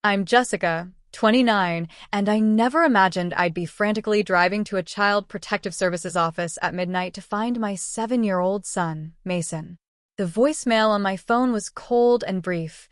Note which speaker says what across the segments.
Speaker 1: I'm Jessica, 29, and I never imagined I'd be frantically driving to a Child Protective Services office at midnight to find my 7-year-old son, Mason. The voicemail on my phone was cold and brief.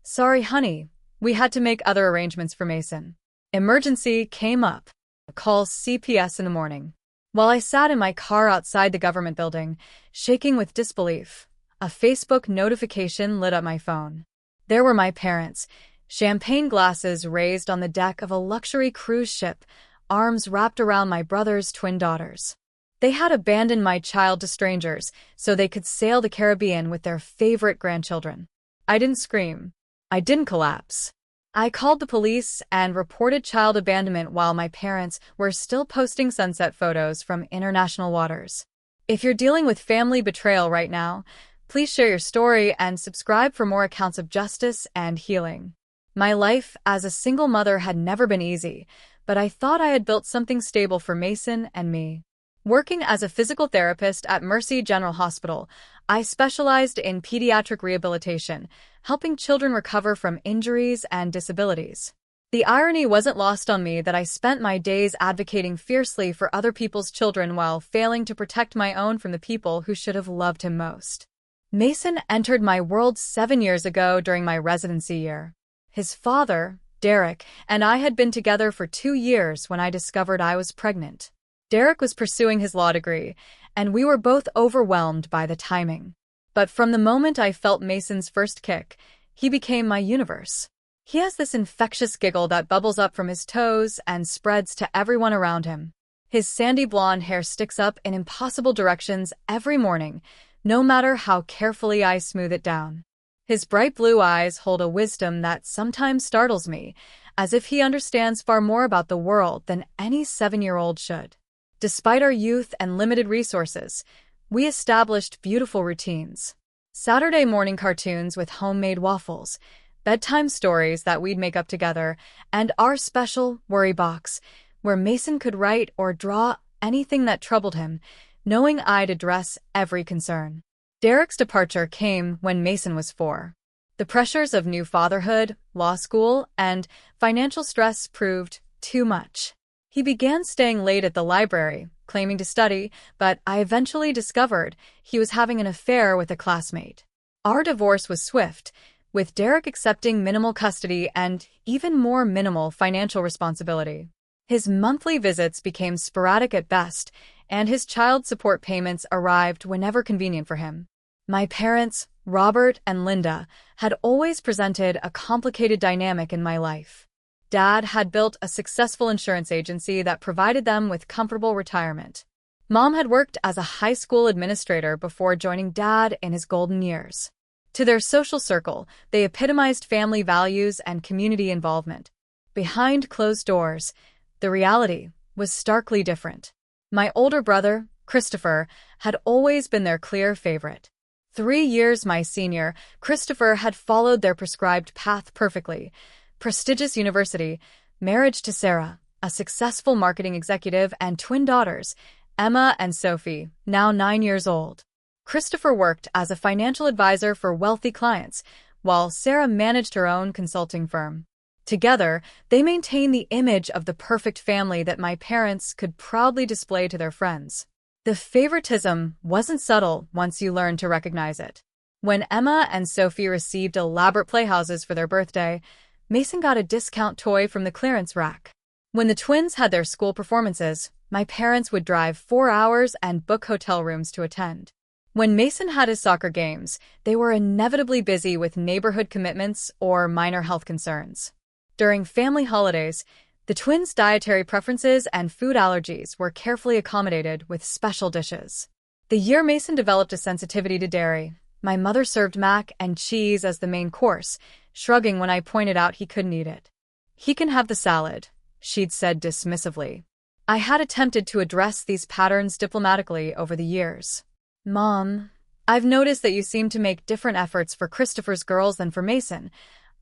Speaker 1: "Sorry, honey. We had to make other arrangements for Mason. Emergency came up. Call CPS in the morning." While I sat in my car outside the government building, shaking with disbelief, a Facebook notification lit up my phone. There were my parents, champagne glasses raised on the deck of a luxury cruise ship, arms wrapped around my brother's twin daughters. They had abandoned my child to strangers so they could sail the Caribbean with their favorite grandchildren. I didn't scream. I didn't collapse. I called the police and reported child abandonment while my parents were still posting sunset photos from international waters. If you're dealing with family betrayal right now, please share your story and subscribe for more accounts of justice and healing. My life as a single mother had never been easy, but I thought I had built something stable for Mason and me. Working as a physical therapist at Mercy General Hospital, I specialized in pediatric rehabilitation, helping children recover from injuries and disabilities. The irony wasn't lost on me that I spent my days advocating fiercely for other people's children while failing to protect my own from the people who should have loved him most. Mason entered my world 7 years ago during my residency year. His father, Derek, and I had been together for 2 years when I discovered I was pregnant. Derek was pursuing his law degree, and we were both overwhelmed by the timing. But from the moment I felt Mason's first kick, he became my universe. He has this infectious giggle that bubbles up from his toes and spreads to everyone around him. His sandy blonde hair sticks up in impossible directions every morning, no matter how carefully I smooth it down. His bright blue eyes hold a wisdom that sometimes startles me, as if he understands far more about the world than any 7-year-old should. Despite our youth and limited resources, we established beautiful routines. Saturday morning cartoons with homemade waffles, bedtime stories that we'd make up together, and our special worry box, where Mason could write or draw anything that troubled him, knowing I'd address every concern. Derek's departure came when Mason was 4. The pressures of new fatherhood, law school, and financial stress proved too much. He began staying late at the library, claiming to study, but I eventually discovered he was having an affair with a classmate. Our divorce was swift, with Derek accepting minimal custody and even more minimal financial responsibility. His monthly visits became sporadic at best, and his child support payments arrived whenever convenient for him. My parents, Robert and Linda, had always presented a complicated dynamic in my life. Dad had built a successful insurance agency that provided them with comfortable retirement. Mom had worked as a high school administrator before joining Dad in his golden years. To their social circle, they epitomized family values and community involvement. Behind closed doors, the reality was starkly different. My older brother, Christopher, had always been their clear favorite. 3 years my senior, Christopher had followed their prescribed path perfectly. Prestigious university, marriage to Sarah, a successful marketing executive, and twin daughters, Emma and Sophie, now 9 years old. Christopher worked as a financial advisor for wealthy clients, while Sarah managed her own consulting firm. Together, they maintained the image of the perfect family that my parents could proudly display to their friends. The favoritism wasn't subtle once you learned to recognize it. When Emma and Sophie received elaborate playhouses for their birthday, Mason got a discount toy from the clearance rack. When the twins had their school performances, my parents would drive 4 hours and book hotel rooms to attend. When Mason had his soccer games, they were inevitably busy with neighborhood commitments or minor health concerns. During family holidays, the twins' dietary preferences and food allergies were carefully accommodated with special dishes. The year Mason developed a sensitivity to dairy, my mother served mac and cheese as the main course, shrugging when I pointed out he couldn't eat it. "He can have the salad," she'd said dismissively. I had attempted to address these patterns diplomatically over the years. "Mom, I've noticed that you seem to make different efforts for Christopher's girls than for Mason.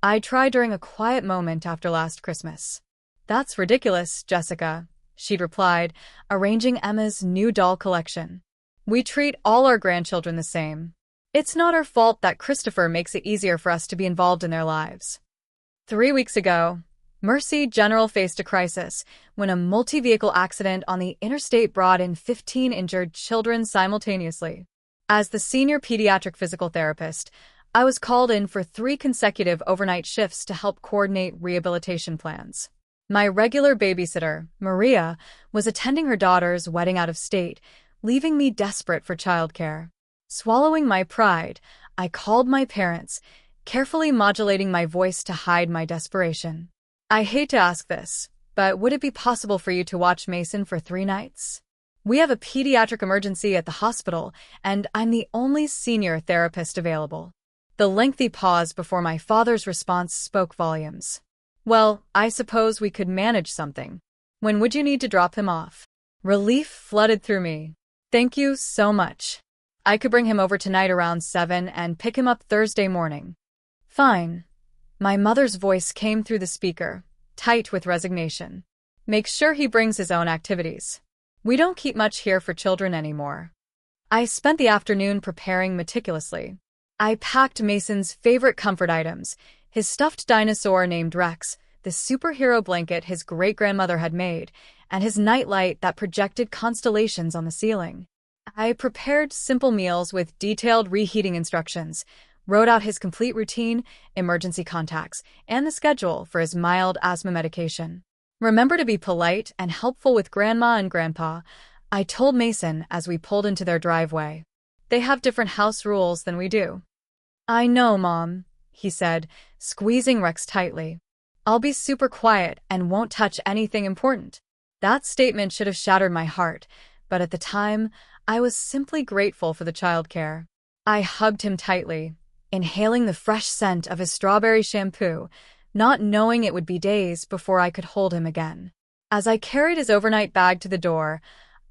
Speaker 1: I tried during a quiet moment after last Christmas." "That's ridiculous, Jessica," she'd replied, arranging Emma's new doll collection. "We treat all our grandchildren the same. It's not our fault that Christopher makes it easier for us to be involved in their lives." 3 weeks ago, Mercy General faced a crisis when a multi-vehicle accident on the interstate brought in 15 injured children simultaneously. As the senior pediatric physical therapist, I was called in for 3 consecutive overnight shifts to help coordinate rehabilitation plans. My regular babysitter, Maria, was attending her daughter's wedding out of state, leaving me desperate for childcare. Swallowing my pride, I called my parents, carefully modulating my voice to hide my desperation. I hate to ask this, but would it be possible for you to watch Mason for 3 nights? We have a pediatric emergency at the hospital, and I'm the only senior therapist available. The lengthy pause before my father's response spoke volumes. Well, I suppose we could manage something. When would you need to drop him off? Relief flooded through me. Thank you so much. I could bring him over tonight around 7 and pick him up Thursday morning. Fine. My mother's voice came through the speaker, tight with resignation. Make sure he brings his own activities. We don't keep much here for children anymore. I spent the afternoon preparing meticulously. I packed Mason's favorite comfort items, his stuffed dinosaur named Rex, the superhero blanket his great-grandmother had made, and his nightlight that projected constellations on the ceiling. I prepared simple meals with detailed reheating instructions, wrote out his complete routine, emergency contacts, and the schedule for his mild asthma medication. Remember to be polite and helpful with Grandma and Grandpa, I told Mason as we pulled into their driveway. They have different house rules than we do. I know, Mom, he said, squeezing Rex tightly. I'll be super quiet and won't touch anything important. That statement should have shattered my heart, but at the time, I was simply grateful for the childcare. I hugged him tightly, inhaling the fresh scent of his strawberry shampoo, not knowing it would be days before I could hold him again. As I carried his overnight bag to the door,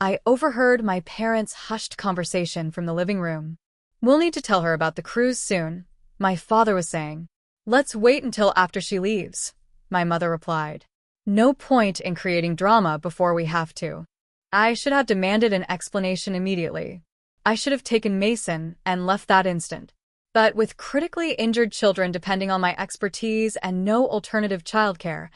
Speaker 1: I overheard my parents' hushed conversation from the living room. We'll need to tell her about the cruise soon, my father was saying. Let's wait until after she leaves, my mother replied. No point in creating drama before we have to. I should have demanded an explanation immediately. I should have taken Mason and left that instant. But with critically injured children depending on my expertise and no alternative childcare,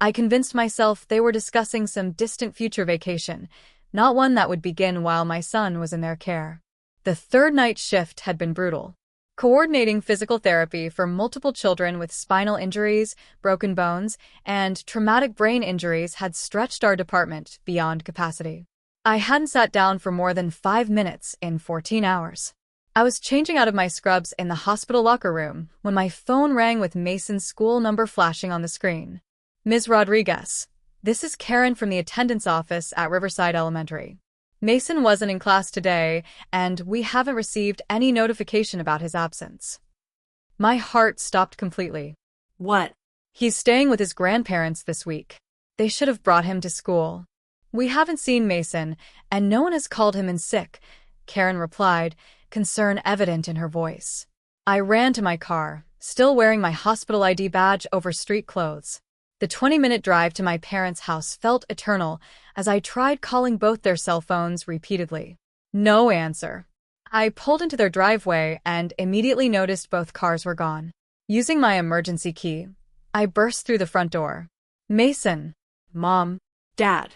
Speaker 1: I convinced myself they were discussing some distant future vacation, not one that would begin while my son was in their care. The 3rd night shift had been brutal. Coordinating physical therapy for multiple children with spinal injuries, broken bones, and traumatic brain injuries had stretched our department beyond capacity. I hadn't sat down for more than 5 minutes in 14 hours. I was changing out of my scrubs in the hospital locker room when my phone rang with Mason's school number flashing on the screen. Ms. Rodriguez, this is Karen from the attendance office at Riverside Elementary. Mason wasn't in class today, and we haven't received any notification about his absence. My heart stopped completely.
Speaker 2: What?
Speaker 1: He's staying with his grandparents this week. They should have brought him to school. We haven't seen Mason, and no one has called him in sick, Karen replied, concern evident in her voice. I ran to my car, still wearing my hospital ID badge over street clothes. The 20-minute drive to my parents' house felt eternal as I tried calling both their cell phones repeatedly. No answer. I pulled into their driveway and immediately noticed both cars were gone. Using my emergency key, I burst through the front door. Mason. Mom.
Speaker 2: Dad.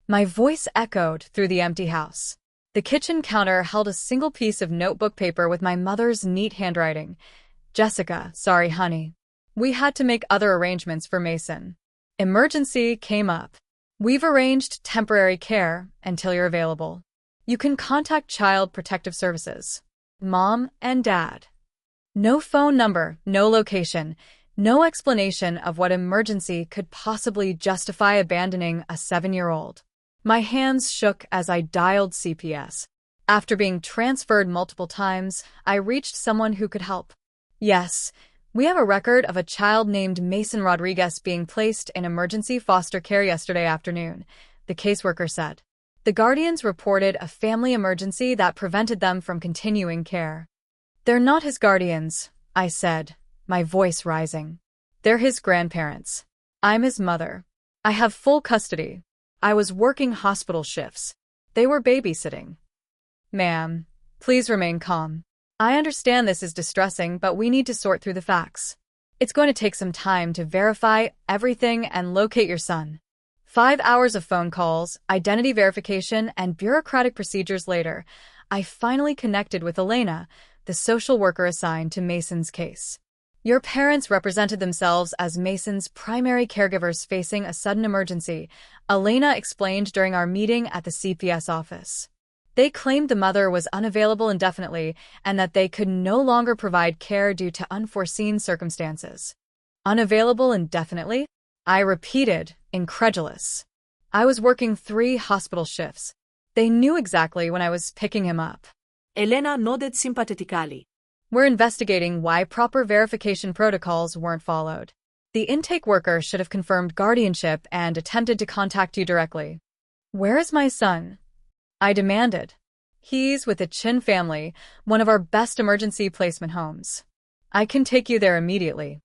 Speaker 1: My voice echoed through the empty house. The kitchen counter held a single piece of notebook paper with my mother's neat handwriting. Jessica, sorry honey. We had to make other arrangements for Mason. Emergency came up. We've arranged temporary care until you're available. You can contact Child Protective Services. Mom and Dad. No phone number, no location, no explanation of what emergency could possibly justify abandoning a 7-year-old. My hands shook as I dialed CPS. After being transferred multiple times, I reached someone who could help. Yes, we have a record of a child named Mason Rodriguez being placed in emergency foster care yesterday afternoon, the caseworker said. The guardians reported a family emergency that prevented them from continuing care. They're not his guardians, I said, my voice rising. They're his grandparents. I'm his mother. I have full custody. I was working hospital shifts. They were babysitting. Ma'am, please remain calm. I understand this is distressing, but we need to sort through the facts. It's going to take some time to verify everything and locate your son. 5 hours of phone calls, identity verification, and bureaucratic procedures later, I finally connected with Elena, the social worker assigned to Mason's case. Your parents represented themselves as Mason's primary caregivers facing a sudden emergency, Elena explained during our meeting at the CPS office. They claimed the mother was unavailable indefinitely and that they could no longer provide care due to unforeseen circumstances. Unavailable indefinitely? I repeated, incredulous. I was working 3 hospital shifts. They knew exactly when I was picking him up.
Speaker 2: Elena nodded sympathetically.
Speaker 1: We're investigating why proper verification protocols weren't followed. The intake worker should have confirmed guardianship and attempted to contact you directly. Where is my son? I demanded. He's with the Chin family, one of our best emergency placement homes. I can take you there immediately.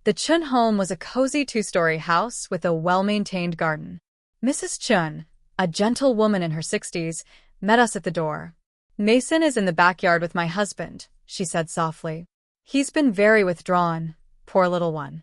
Speaker 1: The Chun home was a cozy 2-story house with a well-maintained garden. Mrs. Chun, a gentle woman in her 60s, met us at the door. Mason is in the backyard with my husband, she said softly. He's been very withdrawn, poor little one.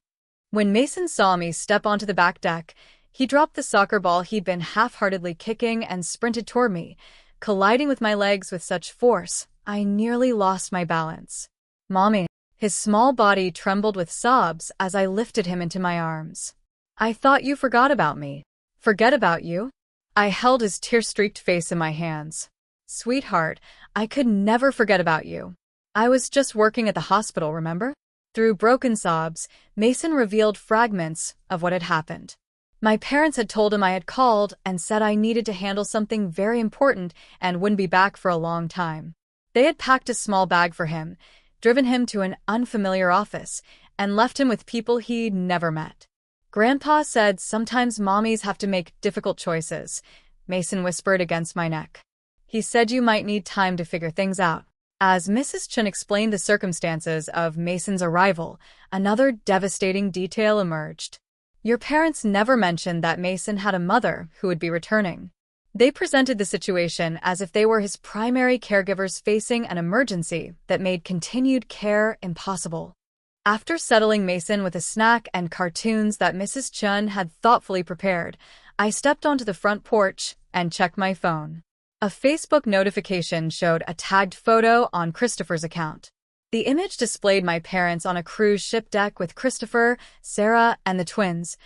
Speaker 1: When Mason saw me step onto the back deck, he dropped the soccer ball he'd been half-heartedly kicking and sprinted toward me, colliding with my legs with such force, I nearly lost my balance. Mommy. His small body trembled with sobs as I lifted him into my arms. I thought you forgot about me. Forget about you? I held his tear-streaked face in my hands. Sweetheart, I could never forget about you. I was just working at the hospital, remember? Through broken sobs, Mason revealed fragments of what had happened. My parents had told him I had called and said I needed to handle something very important and wouldn't be back for a long time. They had packed a small bag for him, driven him to an unfamiliar office, and left him with people he'd never met. Grandpa said sometimes mommies have to make difficult choices, Mason whispered against my neck. He said you might need time to figure things out. As Mrs. Chun explained the circumstances of Mason's arrival, another devastating detail emerged. Your parents never mentioned that Mason had a mother who would be returning. They presented the situation as if they were his primary caregivers facing an emergency that made continued care impossible. After settling Mason with a snack and cartoons that Mrs. Chun had thoughtfully prepared, I stepped onto the front porch and checked my phone. A Facebook notification showed a tagged photo on Christopher's account. The image displayed my parents on a cruise ship deck with Christopher, Sarah, and the twins,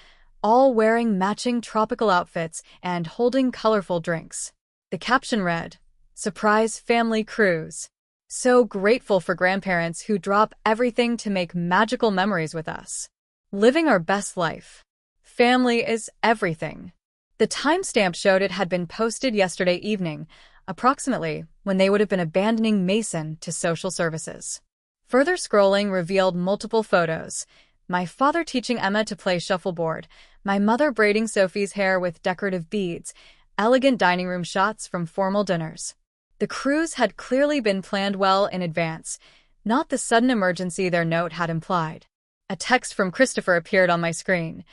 Speaker 1: all wearing matching tropical outfits and holding colorful drinks. The caption read, "Surprise family cruise. So grateful for grandparents who drop everything to make magical memories with us. Living our best life. Family is everything." The timestamp showed it had been posted yesterday evening, approximately when they would have been abandoning Mason to social services. Further scrolling revealed multiple photos. My father teaching Emma to play shuffleboard, my mother braiding Sophie's hair with decorative beads, elegant dining room shots from formal dinners. The cruise had clearly been planned well in advance, not the sudden emergency their note had implied. A text from Christopher appeared on my screen.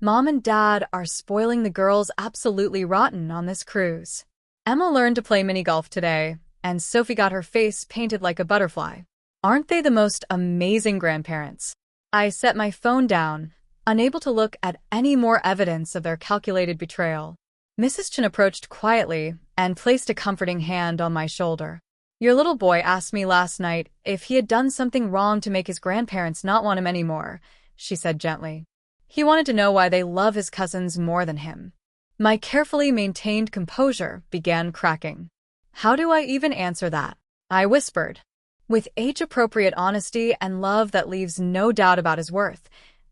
Speaker 1: Mom and Dad are spoiling the girls absolutely rotten on this cruise. Emma learned to play mini golf today, and Sophie got her face painted like a butterfly. Aren't they the most amazing grandparents? I set my phone down, unable to look at any more evidence of their calculated betrayal. Mrs. Chin approached quietly and placed a comforting hand on my shoulder. Your little boy asked me last night if he had done something wrong to make his grandparents not want him anymore, she said gently. He wanted to know why they love his cousins more than him. My carefully maintained composure began cracking. How do I even answer that? I whispered. With age-appropriate honesty and love that leaves no doubt about his worth,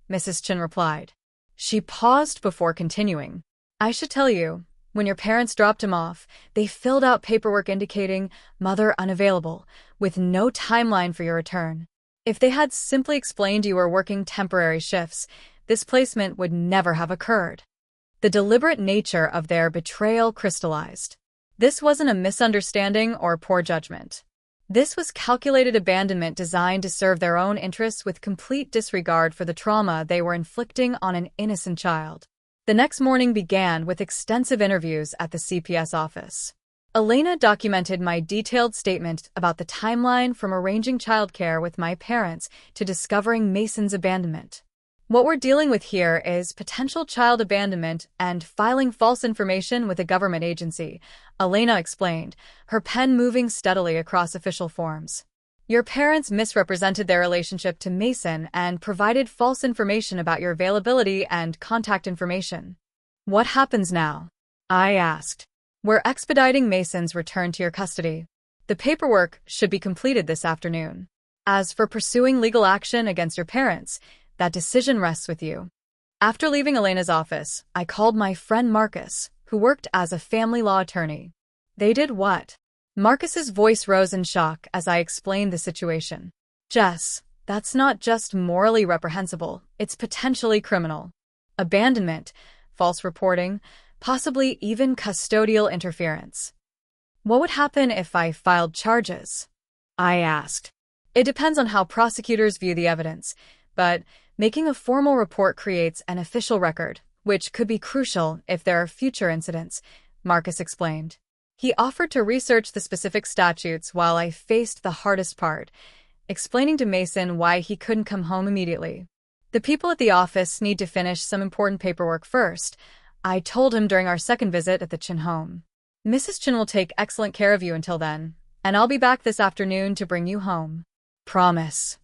Speaker 1: Mrs. Chin replied. She paused before continuing. I should tell you, when your parents dropped him off, they filled out paperwork indicating mother unavailable, with no timeline for your return. If they had simply explained you were working temporary shifts, this placement would never have occurred. The deliberate nature of their betrayal crystallized. This wasn't a misunderstanding or poor judgment. This was calculated abandonment designed to serve their own interests with complete disregard for the trauma they were inflicting on an innocent child. The next morning began with extensive interviews at the CPS office. Elena documented my detailed statement about the timeline from arranging childcare with my parents to discovering Mason's abandonment. What we're dealing with here is potential child abandonment and filing false information with a government agency, Elena explained, her pen moving steadily across official forms. Your parents misrepresented their relationship to Mason and provided false information about your availability and contact information. What happens now? I asked. We're expediting Mason's return to your custody. The paperwork should be completed this afternoon. As for pursuing legal action against your parents, that decision rests with you. After leaving Elena's office, I called my friend Marcus, who worked as a family law attorney. They did what? Marcus's voice rose in shock as I explained the situation. Jess, that's not just morally reprehensible, it's potentially criminal. Abandonment, false reporting, possibly even custodial interference. What would happen if I filed charges? I asked. It depends on how prosecutors view the evidence, but making a formal report creates an official record, which could be crucial if there are future incidents, Marcus explained. He offered to research the specific statutes while I faced the hardest part, explaining to Mason why he couldn't come home immediately. The people at the office need to finish some important paperwork first, I told him during our second visit at the Chin home. Mrs. Chin will take excellent care of you until then, and I'll be back this afternoon to bring you home. Promise.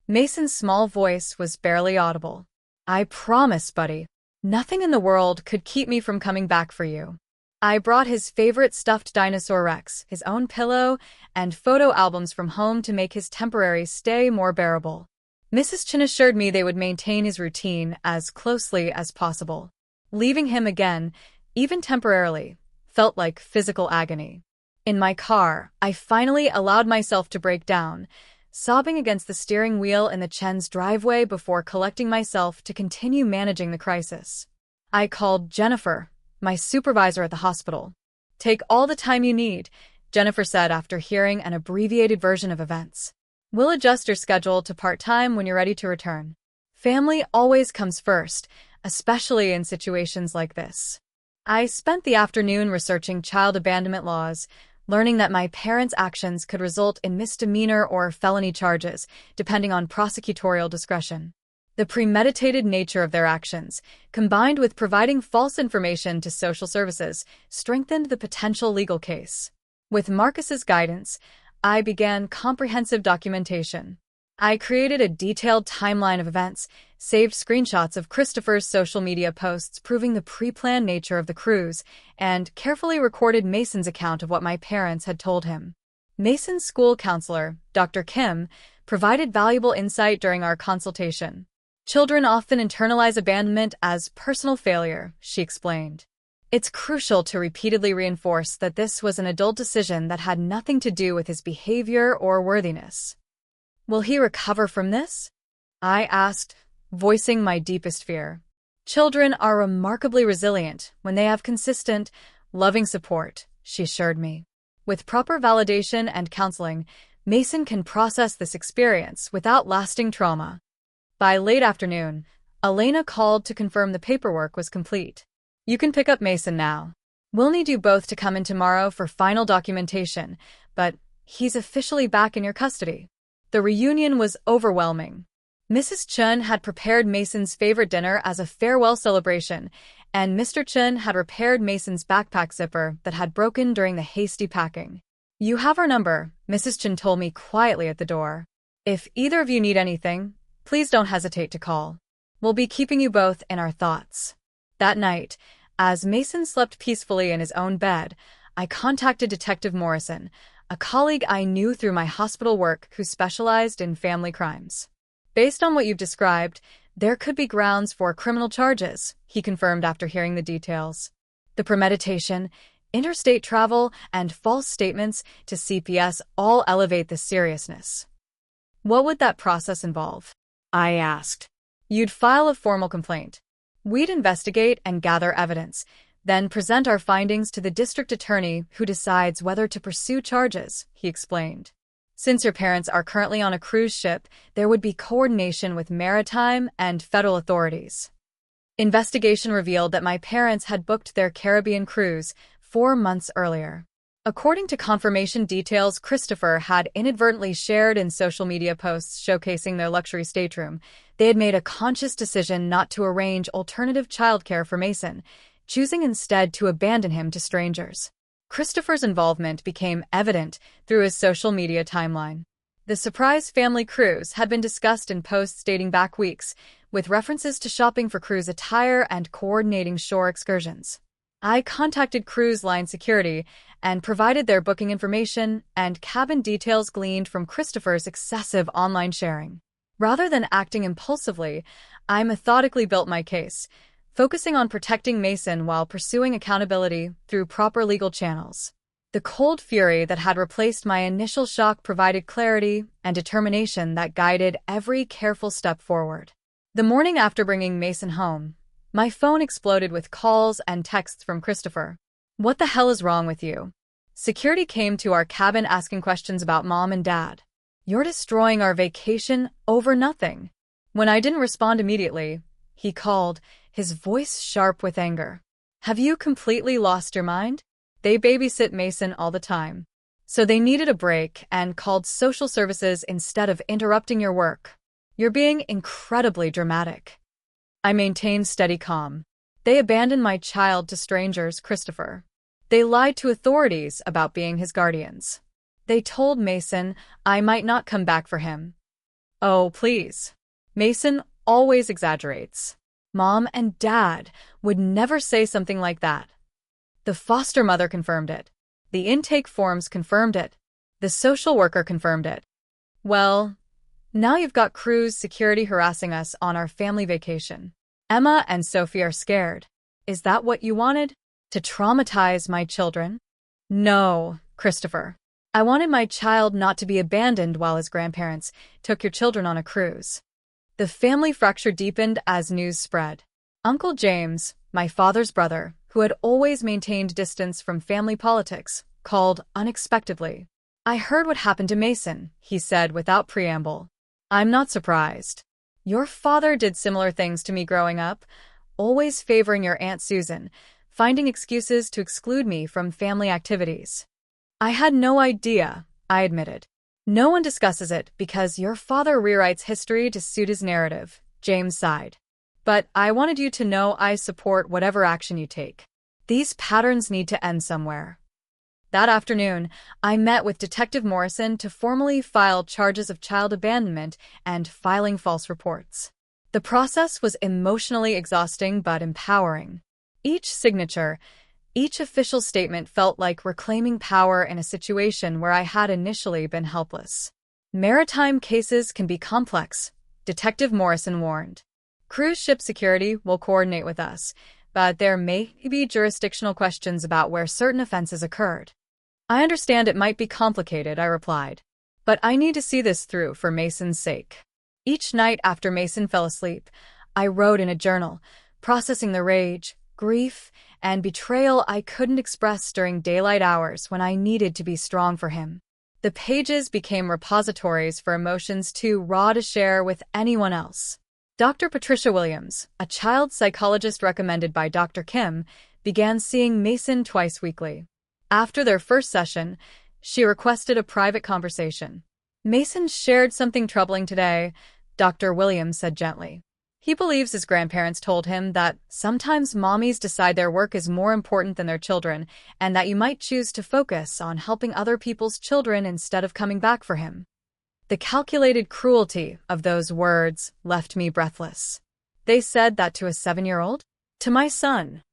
Speaker 1: Mason's small voice was barely audible. I promise, buddy. Nothing in the world could keep me from coming back for you. I brought his favorite stuffed dinosaur Rex, his own pillow, and photo albums from home to make his temporary stay more bearable. Mrs. Chin assured me they would maintain his routine as closely as possible. Leaving him again, even temporarily, felt like physical agony. In my car, I finally allowed myself to break down, sobbing against the steering wheel in the Chen's driveway before collecting myself to continue managing the crisis. I called Jennifer, my supervisor at the hospital. Take all the time you need, Jennifer said after hearing an abbreviated version of events. We'll adjust your schedule to part-time when you're ready to return. Family always comes first, especially in situations like this. I spent the afternoon researching child abandonment laws, learning that my parents' actions could result in misdemeanor or felony charges, depending on prosecutorial discretion. The premeditated nature of their actions, combined with providing false information to social services, strengthened the potential legal case. With Marcus's guidance, I began comprehensive documentation. I created a detailed timeline of events, saved screenshots of Christopher's social media posts proving the pre-planned nature of the cruise, and carefully recorded Mason's account of what my parents had told him. Mason's school counselor, Dr. Kim, provided valuable insight during our consultation. Children often internalize abandonment as personal failure, she explained. It's crucial to repeatedly reinforce that this was an adult decision that had nothing to do with his behavior or worthiness. Will he recover from this? I asked, voicing my deepest fear. Children are remarkably resilient when they have consistent, loving support, she assured me. With proper validation and counseling, Mason can process this experience without lasting trauma. By late afternoon, Elena called to confirm the paperwork was complete. You can pick up Mason now. We'll need you both to come in tomorrow for final documentation, but he's officially back in your custody. The reunion was overwhelming. Mrs. Chun had prepared Mason's favorite dinner as a farewell celebration, and Mr. Chun had repaired Mason's backpack zipper that had broken during the hasty packing. You have our number, Mrs. Chun told me quietly at the door. If either of you need anything, please don't hesitate to call. We'll be keeping you both in our thoughts. That night, as Mason slept peacefully in his own bed, I contacted Detective Morrison, a colleague I knew through my hospital work who specialized in family crimes. Based on what you've described, there could be grounds for criminal charges, he confirmed after hearing the details. The premeditation, interstate travel, and false statements to CPS all elevate the seriousness. What would that process involve? I asked. You'd file a formal complaint. We'd investigate and gather evidence, then present our findings to the district attorney who decides whether to pursue charges, he explained. Since your parents are currently on a cruise ship, there would be coordination with maritime and federal authorities. Investigation revealed that my parents had booked their Caribbean cruise 4 months earlier. According to confirmation details Christopher had inadvertently shared in social media posts showcasing their luxury stateroom, they had made a conscious decision not to arrange alternative childcare for Mason, choosing instead to abandon him to strangers. Christopher's involvement became evident through his social media timeline. The surprise family cruise had been discussed in posts dating back weeks, with references to shopping for cruise attire and coordinating shore excursions. I contacted cruise line security and provided their booking information and cabin details gleaned from Christopher's excessive online sharing. Rather than acting impulsively, I methodically built my case, focusing on protecting Mason while pursuing accountability through proper legal channels. The cold fury that had replaced my initial shock provided clarity and determination that guided every careful step forward. The morning after bringing Mason home, my phone exploded with calls and texts from Christopher. "What the hell is wrong with you?" Security came to our cabin asking questions about Mom and Dad. "You're destroying our vacation over nothing." When I didn't respond immediately, he called, his voice sharp with anger. "Have you completely lost your mind? They babysit Mason all the time. So they needed a break and called social services instead of interrupting your work. You're being incredibly dramatic." I maintained steady calm. "They abandoned my child to strangers, Christopher. They lied to authorities about being his guardians. They told Mason I might not come back for him." "Oh, please. Mason always exaggerates. Mom and Dad would never say something like that." The foster mother confirmed it. The intake forms confirmed it. The social worker confirmed it. "Well, now you've got cruise security harassing us on our family vacation. Emma and Sophie are scared. Is that what you wanted? To traumatize my children?" "No, Christopher. I wanted my child not to be abandoned while his grandparents took your children on a cruise." The family fracture deepened as news spread. Uncle James, my father's brother, who had always maintained distance from family politics, called unexpectedly. "I heard what happened to Mason," he said without preamble. "I'm not surprised. Your father did similar things to me growing up, always favoring your Aunt Susan, finding excuses to exclude me from family activities." "I had no idea," I admitted. "No one discusses it because your father rewrites history to suit his narrative," James sighed. "But I wanted you to know I support whatever action you take. These patterns need to end somewhere." That afternoon, I met with Detective Morrison to formally file charges of child abandonment and filing false reports. The process was emotionally exhausting but empowering. Each signature, each official statement felt like reclaiming power in a situation where I had initially been helpless. "Maritime cases can be complex," Detective Morrison warned. "Cruise ship security will coordinate with us, but there may be jurisdictional questions about where certain offenses occurred." "I understand it might be complicated," I replied, "but I need to see this through for Mason's sake." Each night after Mason fell asleep, I wrote in a journal, processing the rage, grief, and betrayal I couldn't express during daylight hours when I needed to be strong for him. The pages became repositories for emotions too raw to share with anyone else. Dr. Patricia Williams, a child psychologist recommended by Dr. Kim, began seeing Mason twice weekly. After their first session, she requested a private conversation. "Mason shared something troubling today," Dr. Williams said gently. "He believes his grandparents told him that sometimes mommies decide their work is more important than their children, and that you might choose to focus on helping other people's children instead of coming back for him." The calculated cruelty of those words left me breathless. They said that to a 7-year-old? To my son.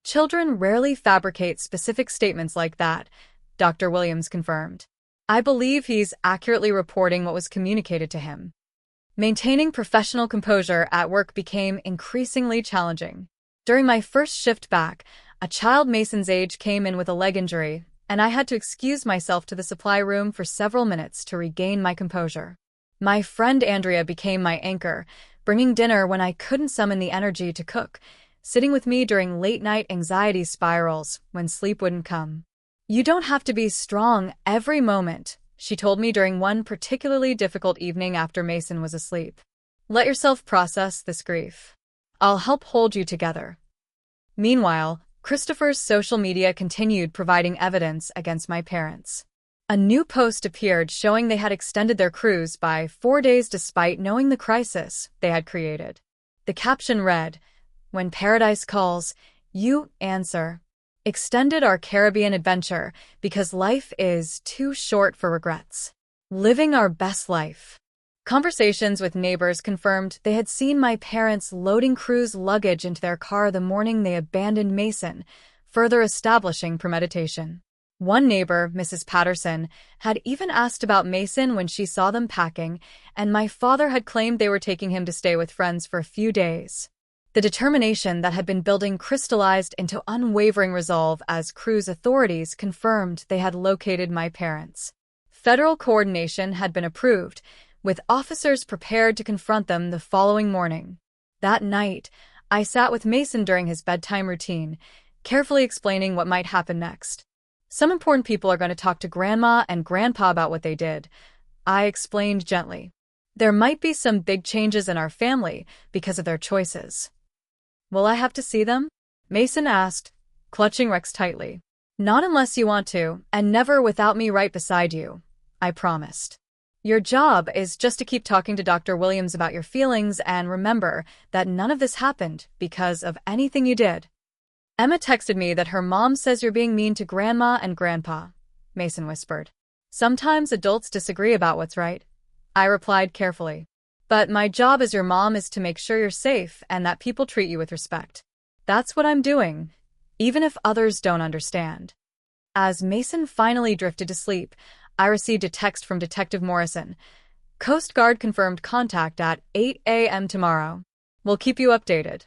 Speaker 1: "Children rarely fabricate specific statements like that," Dr. Williams confirmed. "I believe he's accurately reporting what was communicated to him." Maintaining professional composure at work became increasingly challenging. During my first shift back, a child Mason's age came in with a leg injury, and I had to excuse myself to the supply room for several minutes to regain my composure. My friend Andrea became my anchor, bringing dinner when I couldn't summon the energy to cook, sitting with me during late-night anxiety spirals when sleep wouldn't come. "You don't have to be strong every moment," she told me during one particularly difficult evening after Mason was asleep. "Let yourself process this grief. I'll help hold you together." Meanwhile, Christopher's social media continued providing evidence against my parents. A new post appeared showing they had extended their cruise by 4 days despite knowing the crisis they had created. The caption read, "When paradise calls, you answer. Extended our Caribbean adventure because life is too short for regrets. Living our best life." Conversations with neighbors confirmed they had seen my parents loading cruise luggage into their car the morning they abandoned Mason, further establishing premeditation. One neighbor, Mrs. Patterson, had even asked about Mason when she saw them packing, and my father had claimed they were taking him to stay with friends for a few days. The determination that had been building crystallized into unwavering resolve as cruise authorities confirmed they had located my parents. Federal coordination had been approved, with officers prepared to confront them the following morning. That night, I sat with Mason during his bedtime routine, carefully explaining what might happen next. "Some important people are going to talk to Grandma and Grandpa about what they did," I explained gently. "There might be some big changes in our family because of their choices." "Will I have to see them?" Mason asked, clutching Rex tightly. "Not unless you want to, and never without me right beside you," I promised. "Your job is just to keep talking to Dr. Williams about your feelings and remember that none of this happened because of anything you did." "Emma texted me that her mom says you're being mean to Grandma and Grandpa," Mason whispered. "Sometimes adults disagree about what's right," I replied carefully. "But my job as your mom is to make sure you're safe and that people treat you with respect. That's what I'm doing, even if others don't understand." As Mason finally drifted to sleep, I received a text from Detective Morrison. "Coast Guard confirmed contact at 8 a.m. tomorrow. We'll keep you updated."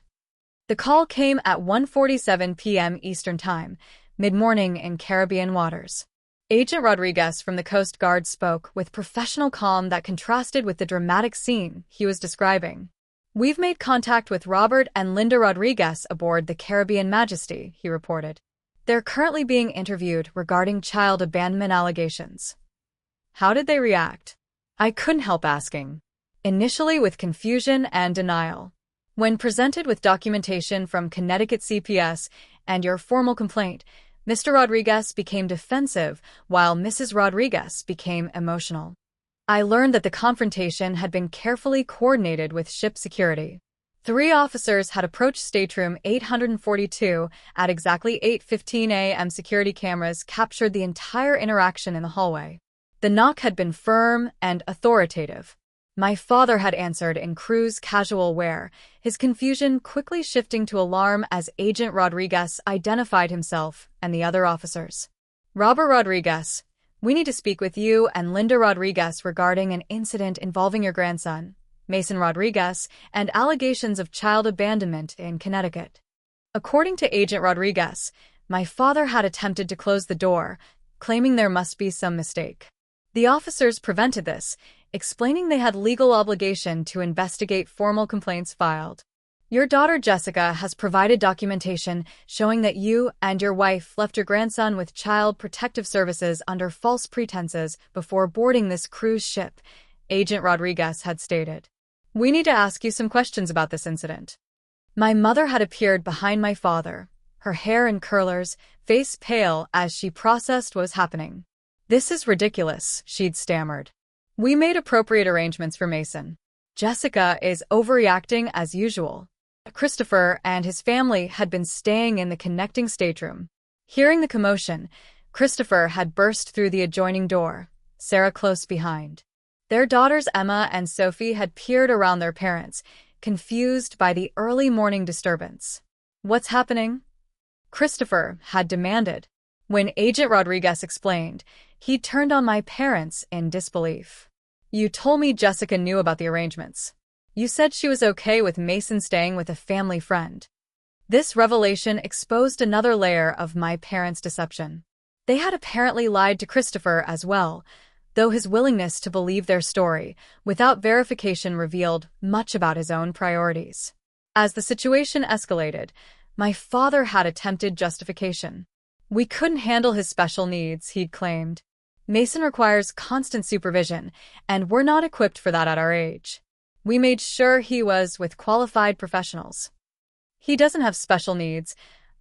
Speaker 1: The call came at 1:47 p.m. Eastern Time, mid-morning in Caribbean waters. Agent Rodriguez from the Coast Guard spoke with professional calm that contrasted with the dramatic scene he was describing. "We've made contact with Robert and Linda Rodriguez aboard the Caribbean Majesty," he reported. "They're currently being interviewed regarding child abandonment allegations." How did they react? I couldn't help asking. Initially with confusion and denial. When presented with documentation from Connecticut CPS and your formal complaint, Mr. Rodriguez became defensive while Mrs. Rodriguez became emotional. I learned that the confrontation had been carefully coordinated with ship security. 3 officers had approached stateroom 842 at exactly 8:15 a.m. Security cameras captured the entire interaction in the hallway. The knock had been firm and authoritative. My father had answered in cruise casual wear, his confusion quickly shifting to alarm as Agent Rodriguez identified himself and the other officers. "Robert Rodriguez, we need to speak with you and Linda Rodriguez regarding an incident involving your grandson, Mason Rodriguez, and allegations of child abandonment in Connecticut." According to Agent Rodriguez, my father had attempted to close the door, claiming there must be some mistake. The officers prevented this, explaining they had legal obligation to investigate formal complaints filed. "Your daughter Jessica has provided documentation showing that you and your wife left your grandson with Child Protective Services under false pretenses before boarding this cruise ship," Agent Rodriguez had stated. "We need to ask you some questions about this incident." My mother had appeared behind my father, her hair in curlers, face pale as she processed what was happening. "This is ridiculous," she'd stammered. "We made appropriate arrangements for Mason. Jessica is overreacting as usual." Christopher and his family had been staying in the connecting stateroom. Hearing the commotion, Christopher had burst through the adjoining door, Sarah close behind. Their daughters Emma and Sophie had peered around their parents, confused by the early morning disturbance. "What's happening?" Christopher had demanded. When Agent Rodriguez explained, he turned on my parents in disbelief. "You told me Jessica knew about the arrangements. You said she was okay with Mason staying with a family friend." This revelation exposed another layer of my parents' deception. They had apparently lied to Christopher as well, though his willingness to believe their story without verification revealed much about his own priorities. As the situation escalated, my father had attempted justification. "We couldn't handle his special needs," he'd claimed. "Mason requires constant supervision, and we're not equipped for that at our age. We made sure he was with qualified professionals." "He doesn't have special needs,"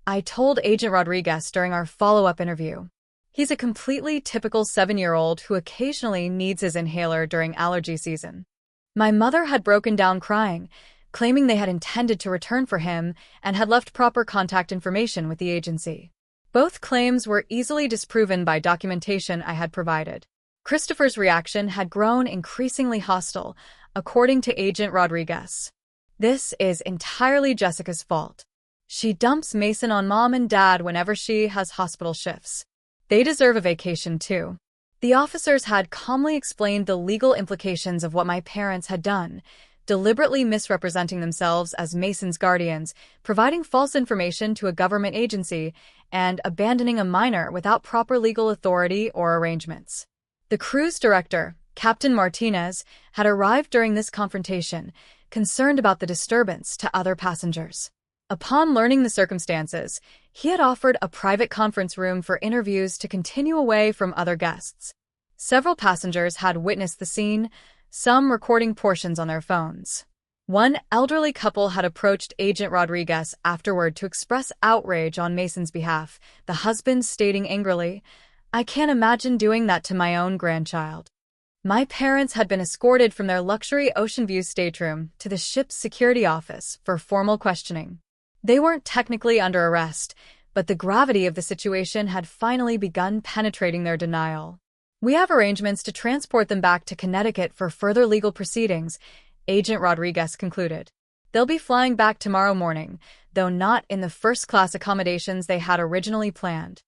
Speaker 1: I told Agent Rodriguez during our follow-up interview. He's a completely typical 7-year-old who occasionally needs his inhaler during allergy season. My mother had broken down crying, claiming they had intended to return for him and had left proper contact information with the agency. Both claims were easily disproven by documentation I had provided. Christopher's reaction had grown increasingly hostile, according to Agent Rodriguez. This is entirely Jessica's fault. She dumps Mason on mom and dad whenever she has hospital shifts. They deserve a vacation too. The officers had calmly explained the legal implications of what my parents had done, deliberately misrepresenting themselves as Mason's guardians, providing false information to a government agency, and abandoning a minor without proper legal authority or arrangements. The cruise director, Captain Martinez, had arrived during this confrontation, concerned about the disturbance to other passengers. Upon learning the circumstances, he had offered a private conference room for interviews to continue away from other guests. Several passengers had witnessed the scene, some recording portions on their phones. One elderly couple had approached Agent Rodriguez afterward to express outrage on Mason's behalf, the husband stating angrily, "I can't imagine doing that to my own grandchild." My parents had been escorted from their luxury Ocean View stateroom to the ship's security office for formal questioning. They weren't technically under arrest, but the gravity of the situation had finally begun penetrating their denial. "We have arrangements to transport them back to Connecticut for further legal proceedings," Agent Rodriguez concluded. "They'll be flying back tomorrow morning, though not in the first-class accommodations they had originally planned."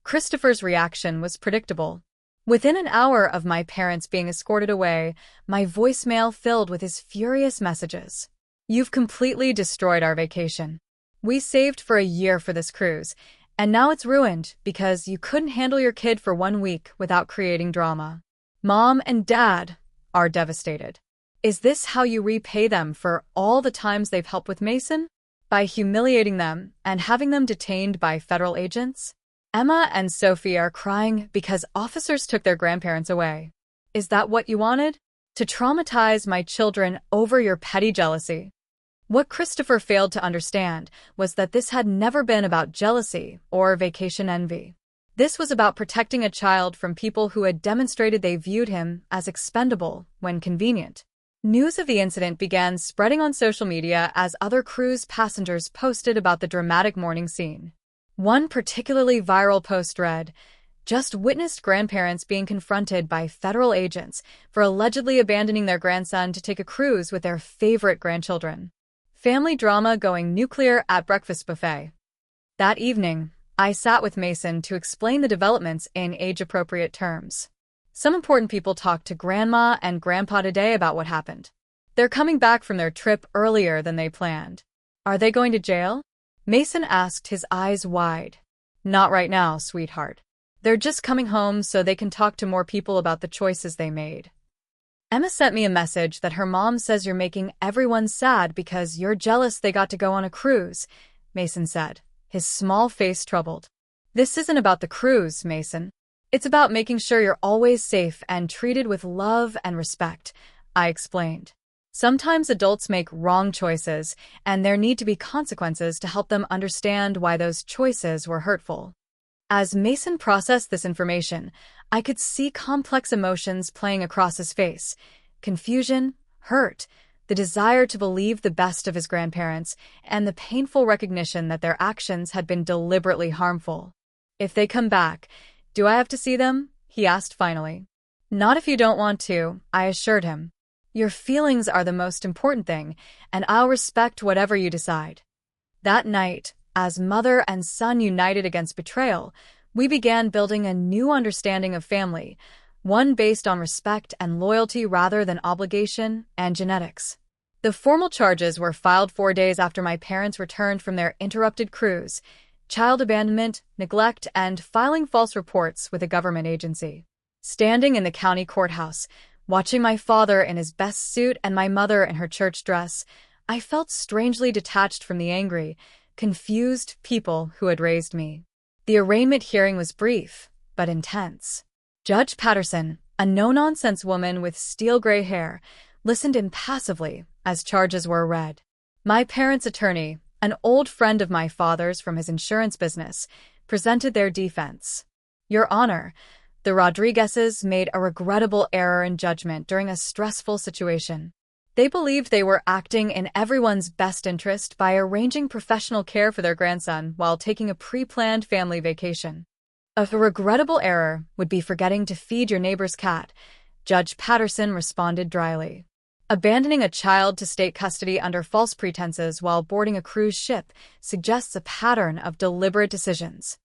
Speaker 1: Christopher's reaction was predictable. Within an hour of my parents being escorted away, my voicemail filled with his furious messages. "You've completely destroyed our vacation. We saved for a year for this cruise, and now it's ruined because you couldn't handle your kid for 1 week without creating drama. Mom and Dad are devastated. Is this how you repay them for all the times they've helped with Mason? By humiliating them and having them detained by federal agents? Emma and Sophie are crying because officers took their grandparents away. Is that what you wanted? To traumatize my children over your petty jealousy?" What Christopher failed to understand was that this had never been about jealousy or vacation envy. This was about protecting a child from people who had demonstrated they viewed him as expendable when convenient. News of the incident began spreading on social media as other cruise passengers posted about the dramatic morning scene. One particularly viral post read, "Just witnessed grandparents being confronted by federal agents for allegedly abandoning their grandson to take a cruise with their favorite grandchildren. Family drama going nuclear at breakfast buffet." That evening, I sat with Mason to explain the developments in age-appropriate terms. "Some important people talked to Grandma and Grandpa today about what happened. They're coming back from their trip earlier than they planned." "Are they going to jail?" Mason asked, his eyes wide. "Not right now, sweetheart. They're just coming home so they can talk to more people about the choices they made." "Emma sent me a message that her mom says you're making everyone sad because you're jealous they got to go on a cruise," Mason said, his small face troubled. "This isn't about the cruise, Mason. It's about making sure you're always safe and treated with love and respect," I explained. "Sometimes adults make wrong choices, and there need to be consequences to help them understand why those choices were hurtful." As Mason processed this information, I could see complex emotions playing across his face: confusion, hurt, the desire to believe the best of his grandparents, and the painful recognition that their actions had been deliberately harmful. "If they come back, do I have to see them?" he asked finally. "Not if you don't want to," I assured him. "Your feelings are the most important thing, and I'll respect whatever you decide." That night, as mother and son united against betrayal, we began building a new understanding of family, one based on respect and loyalty rather than obligation and genetics. The formal charges were filed 4 days after my parents returned from their interrupted cruise: child abandonment, neglect, and filing false reports with a government agency. Standing in the county courthouse, watching my father in his best suit and my mother in her church dress, I felt strangely detached from the angry, confused people who had raised me. The arraignment hearing was brief, but intense. Judge Patterson, a no-nonsense woman with steel-gray hair, listened impassively as charges were read. My parents' attorney, An old friend of my father's from his insurance business presented their defense. Your Honor, the Rodriguezes made a regrettable error in judgment during a stressful situation. They believed they were acting in everyone's best interest by arranging professional care for their grandson while taking a pre-planned family vacation. A regrettable error would be forgetting to feed your neighbor's cat, Judge Patterson responded dryly. Abandoning a child to state custody under false pretenses while boarding a cruise ship suggests a pattern of deliberate decisions.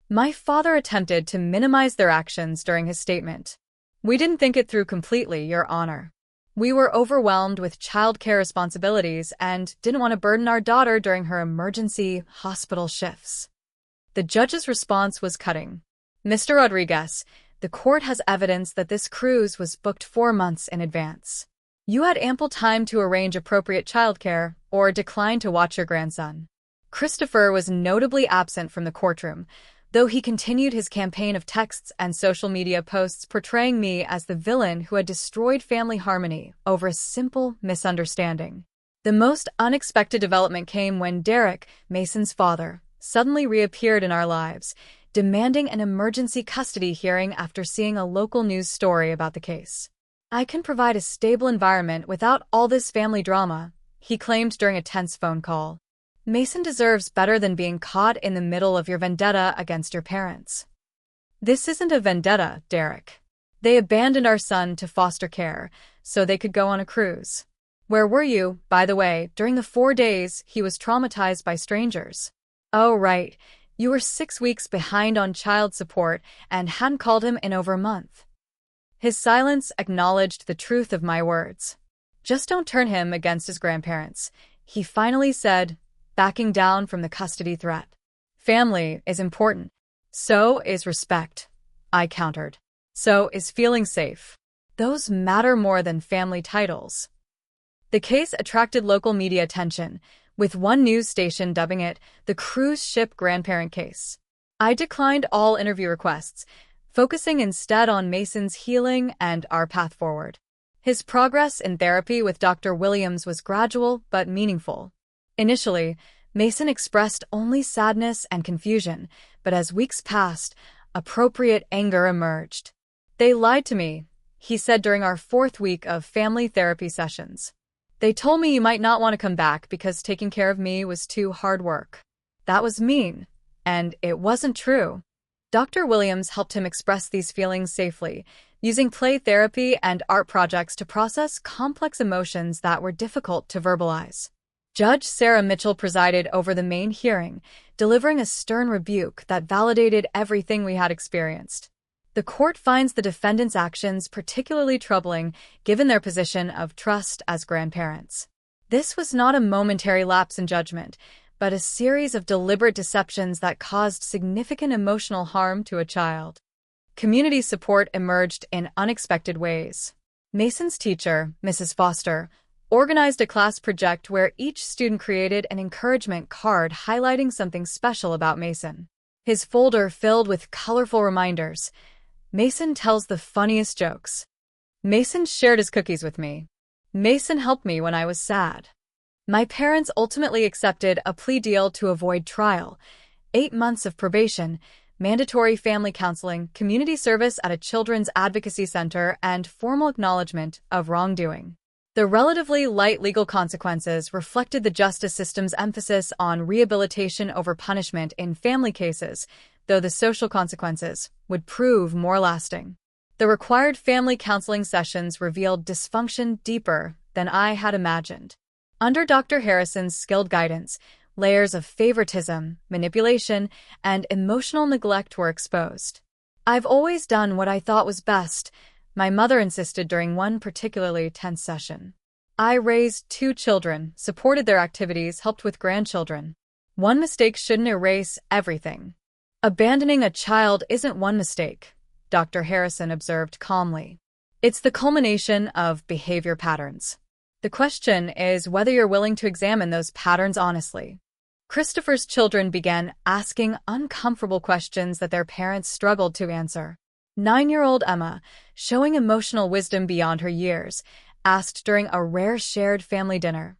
Speaker 1: My father attempted to minimize their actions during his statement. We didn't think it through completely, Your Honor. We were overwhelmed with childcare responsibilities and didn't want to burden our daughter during her emergency hospital shifts. The judge's response was cutting. Mr. Rodriguez, the court has evidence that this cruise was booked 4 months in advance. You had ample time to arrange appropriate childcare or decline to watch your grandson. Christopher was notably absent from the courtroom, though he continued his campaign of texts and social media posts portraying me as the villain who had destroyed family harmony over a simple misunderstanding. The most unexpected development came when Derek, Mason's father, suddenly reappeared in our lives, demanding an emergency custody hearing after seeing a local news story about the case. I can provide a stable environment without all this family drama, he claimed during a tense phone call. Mason deserves better than being caught in the middle of your vendetta against your parents. This isn't a vendetta, Derek. They abandoned our son to foster care so they could go on a cruise. Where were you, by the way, during the 4 days he was traumatized by strangers? Oh, right. You were 6 weeks behind on child support and hadn't called him in over a month. His silence acknowledged the truth of my words. Just don't turn him against his grandparents, he finally said, backing down from the custody threat. Family is important. So is respect, I countered. So is feeling safe. Those matter more than family titles. The case attracted local media attention, with one news station dubbing it the cruise ship grandparent case. I declined all interview requests, focusing instead on Mason's healing and our path forward. His progress in therapy with Dr. Williams was gradual but meaningful. Initially, Mason expressed only sadness and confusion, but as weeks passed, appropriate anger emerged. They lied to me, he said during our 4th week of family therapy sessions. They told me you might not want to come back because taking care of me was too hard work. That was mean, and it wasn't true. Dr. Williams helped him express these feelings safely, using play therapy and art projects to process complex emotions that were difficult to verbalize. Judge Sarah Mitchell presided over the main hearing, delivering a stern rebuke that validated everything we had experienced. The court finds the defendants' actions particularly troubling, given their position of trust as grandparents. This was not a momentary lapse in judgment, but a series of deliberate deceptions that caused significant emotional harm to a child. Community support emerged in unexpected ways. Mason's teacher, Mrs. Foster, organized a class project where each student created an encouragement card highlighting something special about Mason. His folder filled with colorful reminders. Mason tells the funniest jokes. Mason shared his cookies with me. Mason helped me when I was sad. My parents ultimately accepted a plea deal to avoid trial, 8 months of probation, mandatory family counseling, community service at a children's advocacy center, and formal acknowledgement of wrongdoing. The relatively light legal consequences reflected the justice system's emphasis on rehabilitation over punishment in family cases, though the social consequences would prove more lasting. The required family counseling sessions revealed dysfunction deeper than I had imagined. Under Dr. Harrison's skilled guidance, layers of favoritism, manipulation, and emotional neglect were exposed. I've always done what I thought was best, my mother insisted during one particularly tense session. I raised 2 children, supported their activities, helped with grandchildren. One mistake shouldn't erase everything. Abandoning a child isn't one mistake, Dr. Harrison observed calmly. It's the culmination of behavior patterns. The question is whether you're willing to examine those patterns honestly. Christopher's children began asking uncomfortable questions that their parents struggled to answer. 9-year-old Emma, showing emotional wisdom beyond her years, asked during a rare shared family dinner,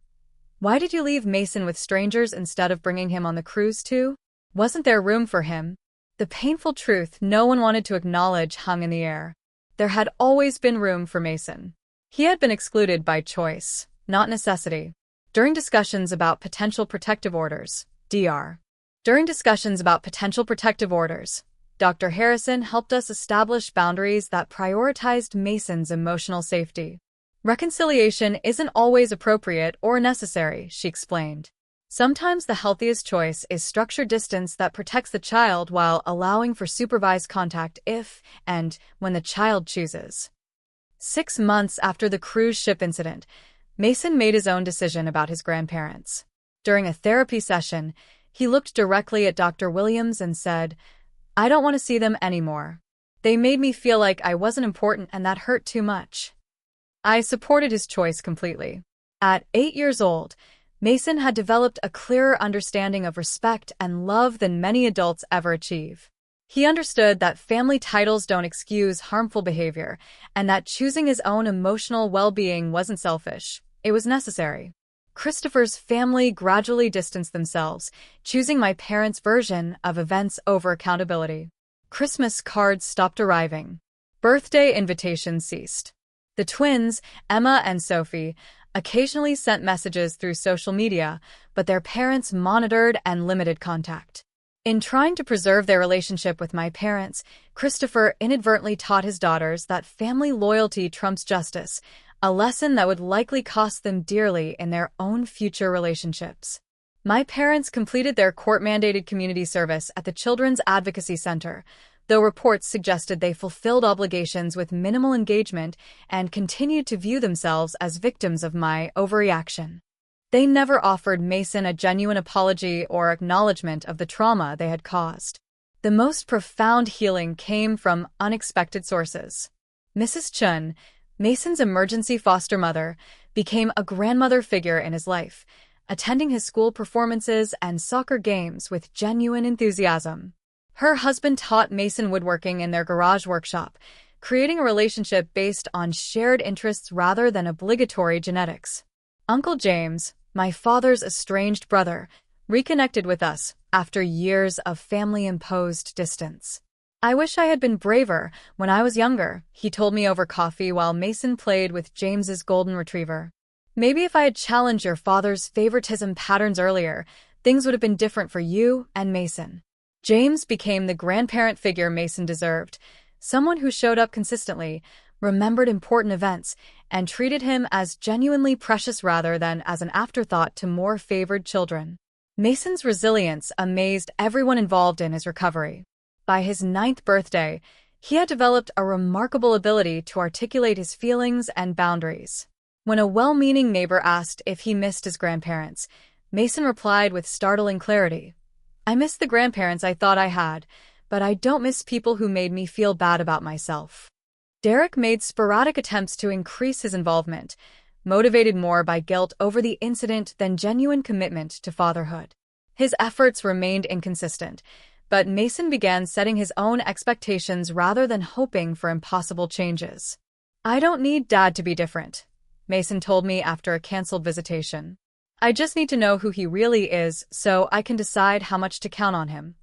Speaker 1: Why did you leave Mason with strangers instead of bringing him on the cruise too? Wasn't there room for him? The painful truth no one wanted to acknowledge hung in the air. There had always been room for Mason. He had been excluded by choice, not necessity. During discussions about potential protective orders, Dr. During discussions about potential protective orders, Dr. Harrison helped us establish boundaries that prioritized Mason's emotional safety. Reconciliation isn't always appropriate or necessary, she explained. Sometimes the healthiest choice is structured distance that protects the child while allowing for supervised contact if and when the child chooses. 6 months after the cruise ship incident, Mason made his own decision about his grandparents. During a therapy session, he looked directly at Dr. Williams and said, "I don't want to see them anymore. They made me feel like I wasn't important and that hurt too much." I supported his choice completely. At 8 years old, Mason had developed a clearer understanding of respect and love than many adults ever achieve. He understood that family titles don't excuse harmful behavior, and that choosing his own emotional well-being wasn't selfish. It was necessary. Christopher's family gradually distanced themselves, choosing my parents' version of events over accountability. Christmas cards stopped arriving. Birthday invitations ceased. The twins, Emma and Sophie, occasionally sent messages through social media, but their parents monitored and limited contact. In trying to preserve their relationship with my parents, Christopher inadvertently taught his daughters that family loyalty trumps justice, a lesson that would likely cost them dearly in their own future relationships. My parents completed their court-mandated community service at the Children's Advocacy Center, though reports suggested they fulfilled obligations with minimal engagement and continued to view themselves as victims of my overreaction. They never offered Mason a genuine apology or acknowledgement of the trauma they had caused. The most profound healing came from unexpected sources. Mrs. Chun, Mason's emergency foster mother, became a grandmother figure in his life, attending his school performances and soccer games with genuine enthusiasm. Her husband taught Mason woodworking in their garage workshop, creating a relationship based on shared interests rather than obligatory genetics. Uncle James, my father's estranged brother, reconnected with us after years of family-imposed distance. "I wish I had been braver when I was younger," he told me over coffee while Mason played with James's golden retriever. "Maybe if I had challenged your father's favoritism patterns earlier, things would have been different for you and Mason." James became the grandparent figure Mason deserved, someone who showed up consistently, remembered important events, and treated him as genuinely precious rather than as an afterthought to more favored children. Mason's resilience amazed everyone involved in his recovery. By his 9th birthday, he had developed a remarkable ability to articulate his feelings and boundaries. When a well-meaning neighbor asked if he missed his grandparents, Mason replied with startling clarity, "I miss the grandparents I thought I had, but I don't miss people who made me feel bad about myself." Derek made sporadic attempts to increase his involvement, motivated more by guilt over the incident than genuine commitment to fatherhood. His efforts remained inconsistent, but Mason began setting his own expectations rather than hoping for impossible changes. "I don't need Dad to be different," Mason told me after a canceled visitation. "I just need to know who he really is so I can decide how much to count on him."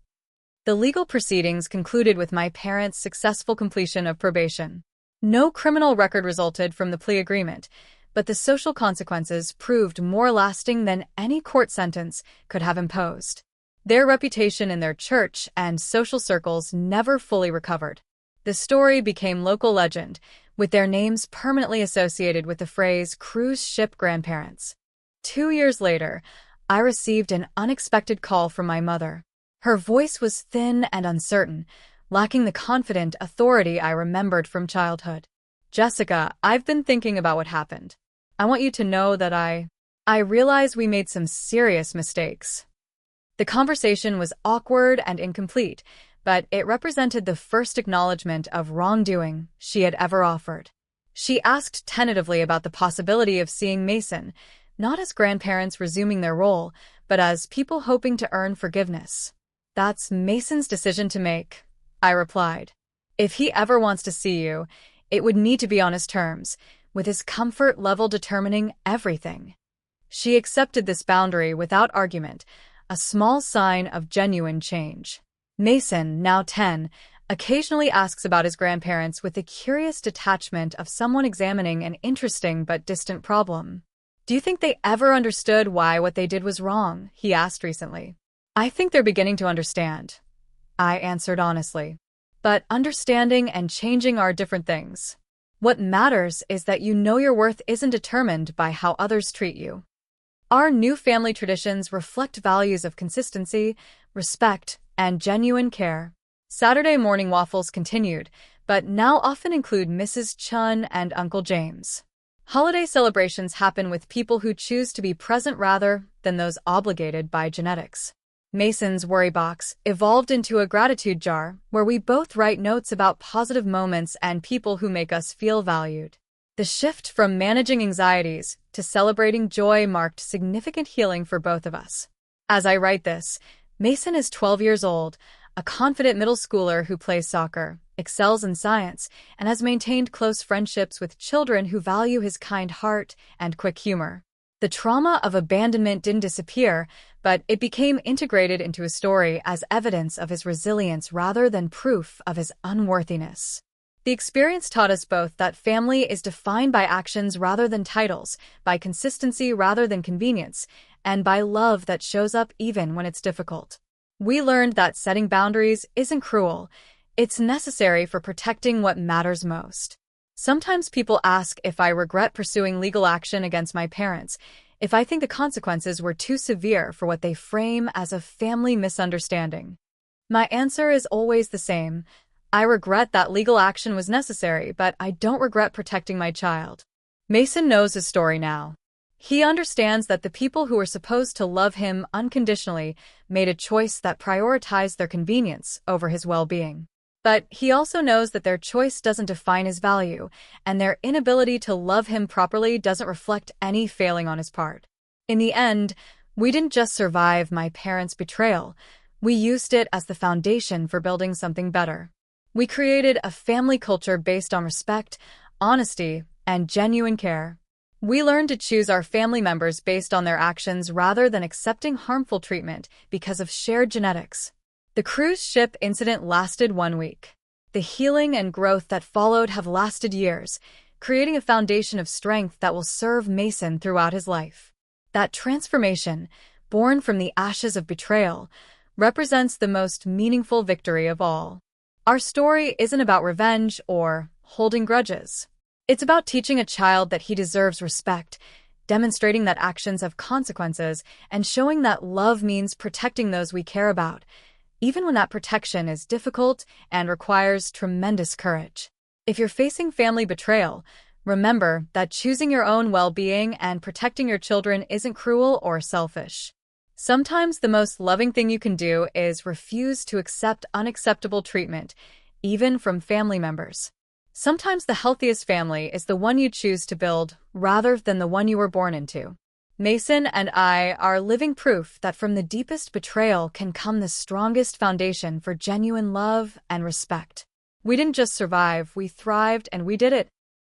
Speaker 1: The legal proceedings concluded with my parents' successful completion of probation. No criminal record resulted from the plea agreement, but the social consequences proved more lasting than any court sentence could have imposed. Their reputation in their church and social circles never fully recovered. The story became local legend, with their names permanently associated with the phrase cruise ship grandparents. 2 years later, I received an unexpected call from my mother. Her voice was thin and uncertain, lacking the confident authority I remembered from childhood. "Jessica, I've been thinking about what happened. I want you to know that I realize we made some serious mistakes." The conversation was awkward and incomplete, but it represented the first acknowledgement of wrongdoing she had ever offered. She asked tentatively about the possibility of seeing Mason, not as grandparents resuming their role, but as people hoping to earn forgiveness. "That's Mason's decision to make," I replied. "If he ever wants to see you, it would need to be on his terms, with his comfort level determining everything." She accepted this boundary without argument, a small sign of genuine change. Mason, now 10, occasionally asks about his grandparents with the curious detachment of someone examining an interesting but distant problem. "Do you think they ever understood why what they did was wrong?" he asked recently. "I think they're beginning to understand," I answered honestly. "But understanding and changing are different things. What matters is that you know your worth isn't determined by how others treat you." Our new family traditions reflect values of consistency, respect, and genuine care. Saturday morning waffles continued, but now often include Mrs. Chun and Uncle James. Holiday celebrations happen with people who choose to be present rather than those obligated by genetics. Mason's worry box evolved into a gratitude jar where we both write notes about positive moments and people who make us feel valued. The shift from managing anxieties to celebrating joy marked significant healing for both of us. As I write this, Mason is 12 years old, a confident middle schooler who plays soccer, excels in science, and has maintained close friendships with children who value his kind heart and quick humor. The trauma of abandonment didn't disappear, but it became integrated into his story as evidence of his resilience rather than proof of his unworthiness. The experience taught us both that family is defined by actions rather than titles, by consistency rather than convenience, and by love that shows up even when it's difficult. We learned that setting boundaries isn't cruel. It's necessary for protecting what matters most. Sometimes people ask if I regret pursuing legal action against my parents, if I think the consequences were too severe for what they frame as a family misunderstanding. My answer is always the same. I regret that legal action was necessary, but I don't regret protecting my child. Mason knows his story now. He understands that the people who were supposed to love him unconditionally made a choice that prioritized their convenience over his well-being. But he also knows that their choice doesn't define his value, and their inability to love him properly doesn't reflect any failing on his part. In the end, we didn't just survive my parents' betrayal, we used it as the foundation for building something better. We created a family culture based on respect, honesty, and genuine care. We learned to choose our family members based on their actions rather than accepting harmful treatment because of shared genetics. The cruise ship incident lasted 1 week. The healing and growth that followed have lasted years, creating a foundation of strength that will serve Mason throughout his life. That transformation, born from the ashes of betrayal, represents the most meaningful victory of all. Our story isn't about revenge or holding grudges. It's about teaching a child that he deserves respect, demonstrating that actions have consequences, and showing that love means protecting those we care about, even when that protection is difficult and requires tremendous courage. If you're facing family betrayal, remember that choosing your own well-being and protecting your children isn't cruel or selfish. Sometimes the most loving thing you can do is refuse to accept unacceptable treatment, even from family members. Sometimes the healthiest family is the one you choose to build rather than the one you were born into. Mason and I are living proof that from the deepest betrayal can come the strongest foundation for genuine love and respect. We didn't just survive, we thrived, and we did it